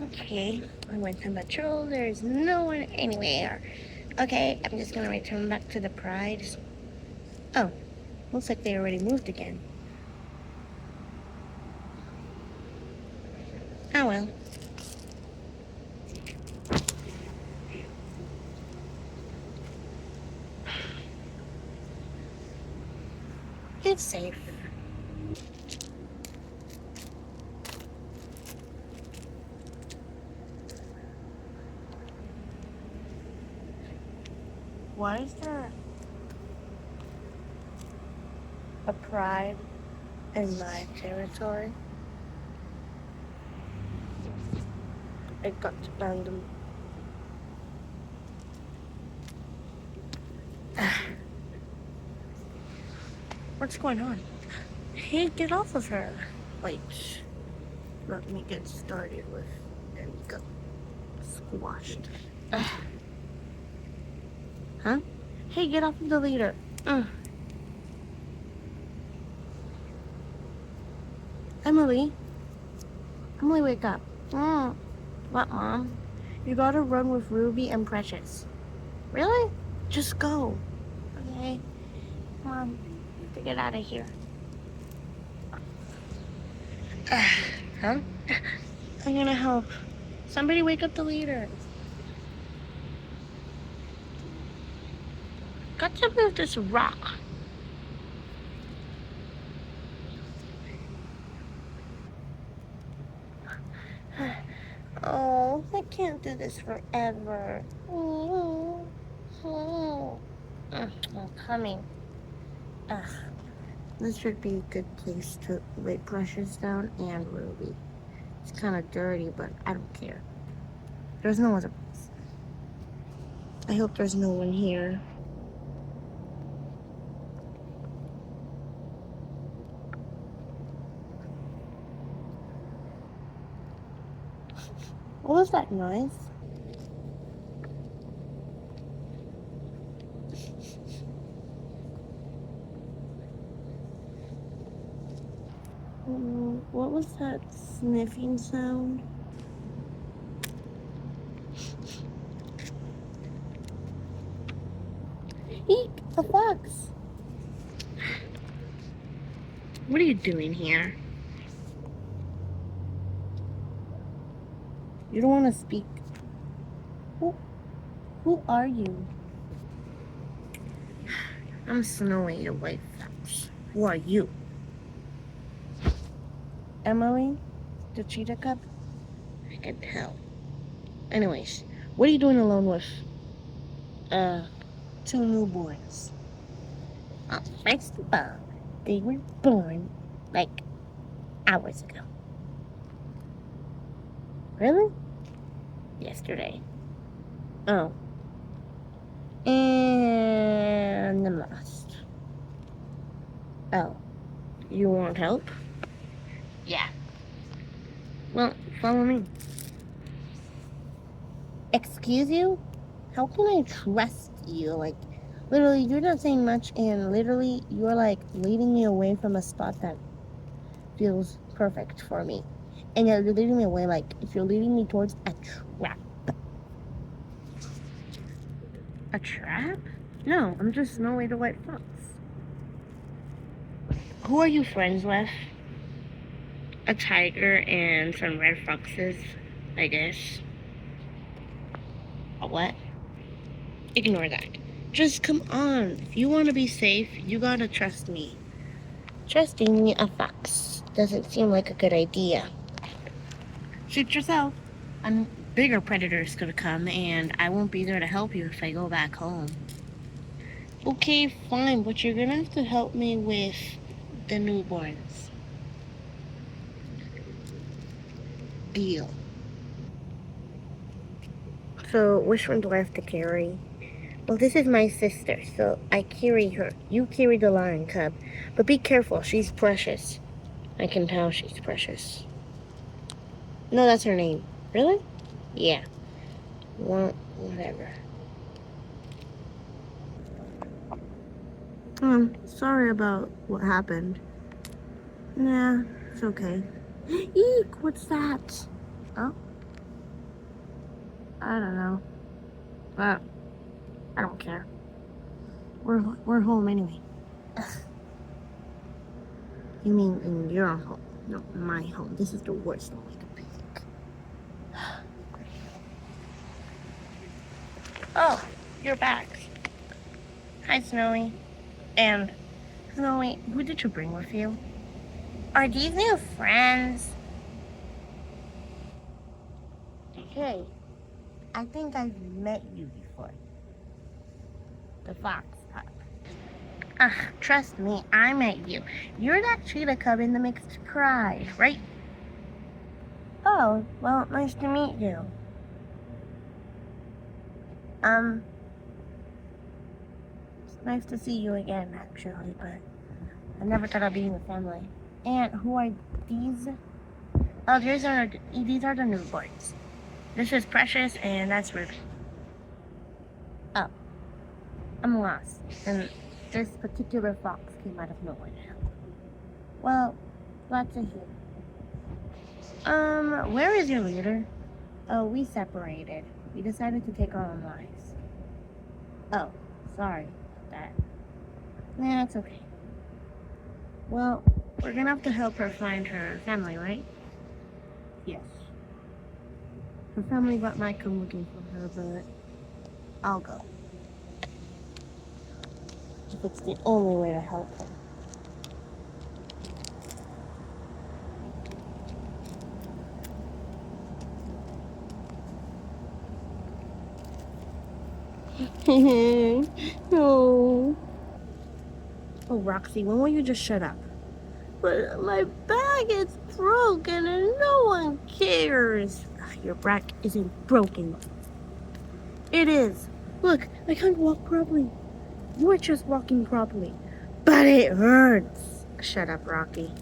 Okay, I went on patrol. There's no one anywhere. Okay, I'm just gonna return back to the Pride. Oh, looks like they already moved again. Oh well. It's safe. Why is there a Pride in my territory? I got to find them. What's going on? Hey, get off of her. Wait, let me get started with. There we go. Squashed. Huh? Hey, get off of the leader. Emily. Emily, wake up. What, Mom? You gotta run with Ruby and Precious. Really? Just go. Okay. Come on. To get out of here. Huh? I'm gonna help. Somebody wake up the leader. Got to move this rock. Oh, I can't do this forever. I'm coming. This should be a good place to lay Precious down and Ruby. It's kind of dirty, but I don't care. There's no other place. I hope there's no one here. What was that noise? What was that sniffing sound? Eek, a fox! What are you doing here? You don't want to speak. Who are you? I'm Snowy, the white fox. Who are you? Emily? The cheetah cub? I can tell. Anyways, what are you doing alone with, two newborns? First of all, they were born, like, hours ago. Really? Yesterday. Oh. And I'm lost. Oh. You want help? Yeah. Well, follow me. Excuse you? How can I trust you? Like, literally, you're not saying much, and literally, you're like leading me away from a spot that feels perfect for me. And you're leading me away like if you're leading me towards a trap. A trap? No, I'm just Snowy the White Fox. Who are you friends with? A tiger and some red foxes, I guess. A what? Ignore that. Just come on. If you want to be safe, you gotta trust me. Trusting a fox doesn't seem like a good idea. Shoot yourself. Bigger predators could come, and I won't be there to help you if I go back home. Okay, fine, but you're gonna have to help me with the newborns. Deal. So, which one do I have to carry? Well, this is my sister, so I carry her. You carry the lion cub. But be careful, she's precious. I can tell she's precious. No, that's her name. Really? Yeah. Well, whatever. Sorry about what happened. Nah, it's okay. Eek, what's that? Oh? I don't know. But I don't care. We're home anyway. You mean in your home? No, my home. This is the worst home I could pick. Oh, you're back. Hi, Snowy. And Snowy, who did you bring with you? Are these new friends? Hey, I think I've met you before. The fox pup. Trust me, I met you. You're that cheetah cub in the mixed cry, right? Oh, well, nice to meet you. It's nice to see you again, actually, but I never thought of being a family. And who are these? Oh, these are the newborns. This is Precious, and that's Ruby. Oh, I'm lost, and this particular fox came out of nowhere. Well, glad to hear. Where is your leader? Oh, we separated. We decided to take our own lives. Oh, sorry about that. Nah, it's okay. Well, we're gonna have to help her find her family, right? Yes. Her family might come looking for her, but I'll go. If it's the only way to help her. No. Oh, Roxy, when will you just shut up? But my bag is broken and no one cares. Your back isn't broken. It is. Look, I can't walk properly. You're just walking properly. But it hurts. Shut up, Rocky.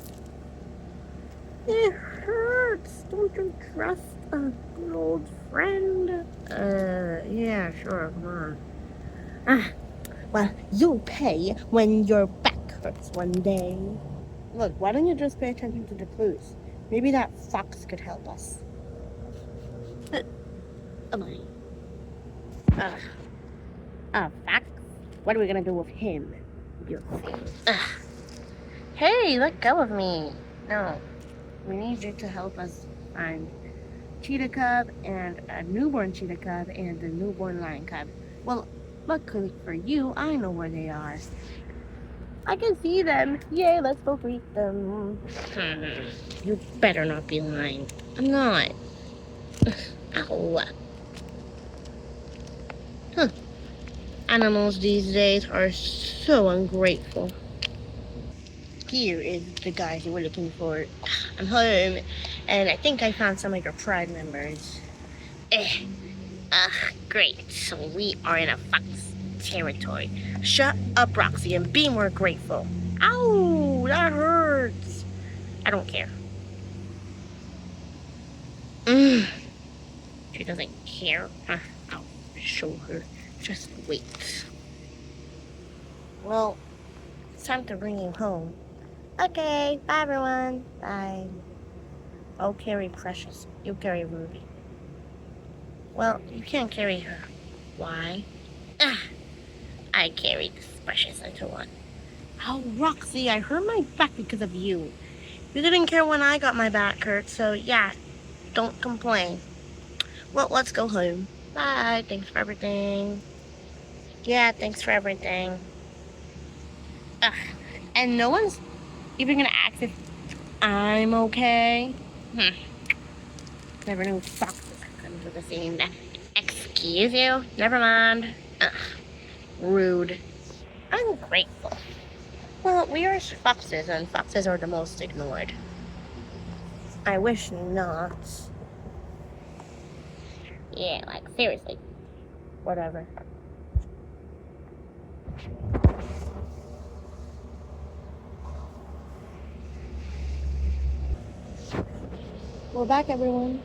It hurts. Don't you trust a good old friend? Yeah, sure, come on. Well, you'll pay when your back hurts one day. Look, why don't you just pay attention to the clues? Maybe that fox could help us. Oh, fox? What are we gonna do with him? Hey, let go of me. No, we need you to help us find cheetah cub and a newborn cheetah cub and a newborn lion cub. Well, luckily for you, I know where they are. I can see them. Yay, let's go greet them. You better not be lying. I'm not. Ow. Huh. Animals these days are so ungrateful. Here is the guy you were looking for. I'm home, and I think I found some of your pride members. Great. So we are in a fox territory. Shut up, Roxy, and be more grateful. Ow, that hurts. I don't care. She doesn't care. I'll show her. Just wait. Well, it's time to bring you home. Okay, bye everyone. Bye. I'll carry Precious. You carry Ruby. Well, you can't carry her. Why? I carried this Precious little one. Oh, Roxy, I hurt my back because of you. You didn't care when I got my back hurt, so yeah, don't complain. Well, let's go home. Bye. Thanks for everything. Yeah, thanks for everything. Ugh. And no one's even gonna ask if I'm okay. Never knew foxes could come to the scene. Excuse you? Never mind. Ugh. Rude. Ungrateful. Well, we are foxes, and foxes are the most ignored. I wish not. Yeah, like, seriously. Whatever. We're back, everyone.